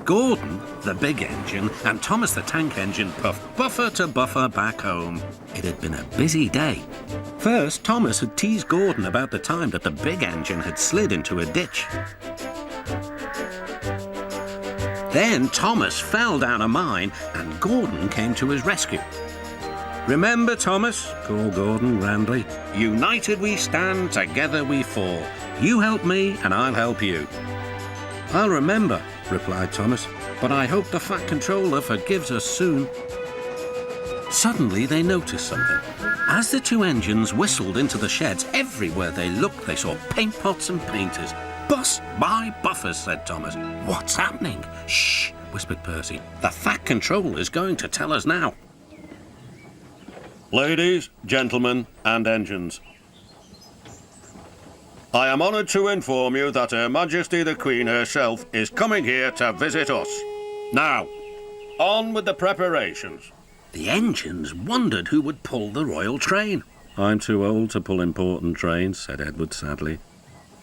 Gordon, the big engine, and Thomas the tank engine puffed buffer to buffer back home. It had been a busy day. First, Thomas had teased Gordon about the time that the big engine had slid into a ditch. Then Thomas fell down a mine and Gordon came to his rescue. "Remember, Thomas," called Gordon grandly, "united we stand, together we fall. You help me and I'll help you." "I'll remember," replied Thomas, "but I hope the Fat Controller forgives us soon." Suddenly they noticed something. As the two engines whistled into the sheds, everywhere they looked they saw paint pots and painters. "Bust my buffers," said Thomas. "What's happening?" "Shh," whispered Percy. "The Fat Controller's going to tell us now." Ladies, gentlemen, and engines, I am honoured to inform you that Her Majesty the Queen herself is coming here to visit us. Now, on with the preparations. The engines wondered who would pull the royal train. "I'm too old to pull important trains," said Edward sadly.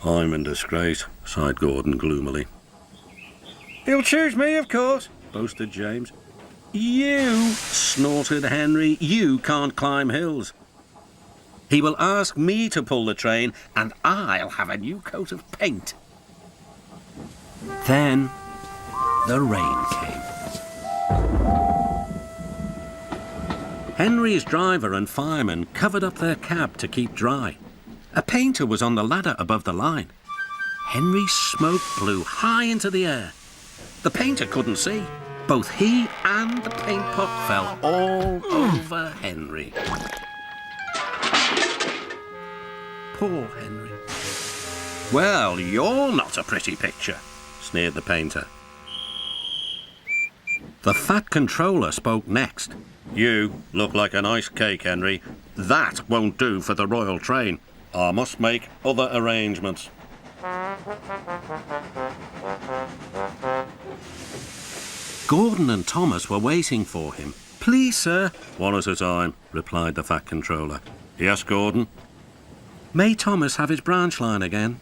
"I'm in disgrace," sighed Gordon gloomily. "He'll choose me, of course," boasted James. "You," snorted Henry, "you can't climb hills. He will ask me to pull the train, and I'll have a new coat of paint." Then the rain came. Henry's driver and fireman covered up their cab to keep dry. A painter was on the ladder above the line. Henry's smoke blew high into the air. The painter couldn't see. Both he and the paint pot fell all over Henry. Poor Henry. "Well, you're not a pretty picture," sneered the painter. The Fat Controller spoke next. "You look like an iced cake, Henry. That won't do for the royal train. I must make other arrangements." Gordon and Thomas were waiting for him. "Please, sir." "One at a time," replied the Fat Controller. "Yes, Gordon?" "May Thomas have his branch line again?"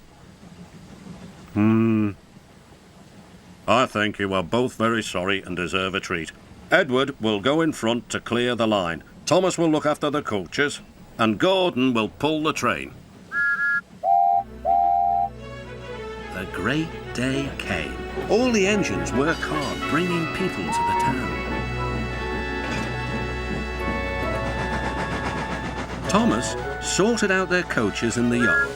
I think you are both very sorry and deserve a treat. Edward will go in front to clear the line. Thomas will look after the coaches, and Gordon will pull the train." The great day came. All the engines worked hard, bringing people to the town. Thomas sorted out their coaches in the yard.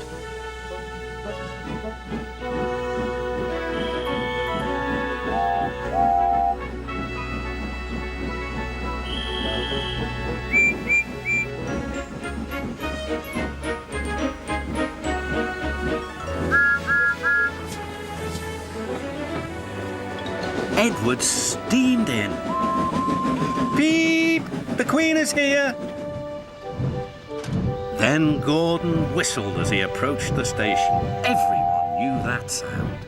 Edward steamed in. "Beep! The Queen is here!" Then Gordon whistled as he approached the station. Everyone knew that sound.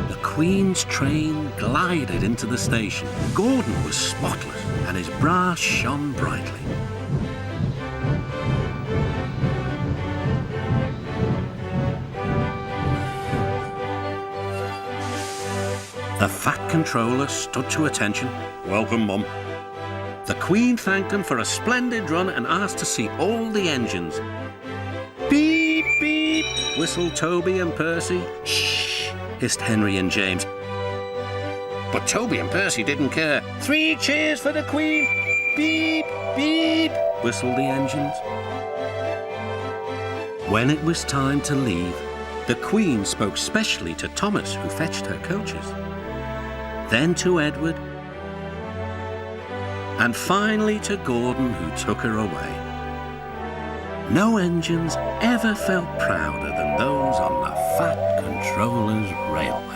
The Queen's train glided into the station. Gordon was spotless, and his brass shone brightly. The Fat Controller stood to attention. "Welcome, Mum." The Queen thanked him for a splendid run and asked to see all the engines. "Beep, beep," whistled Toby and Percy. "Shh," hissed Henry and James. But Toby and Percy didn't care. "3 cheers for the Queen! Beep, beep," whistled the engines. When it was time to leave, the Queen spoke specially to Thomas, who fetched her coaches. Then to Edward, and finally to Gordon, who took her away. No engines ever felt prouder than those on the Fat Controller's railway.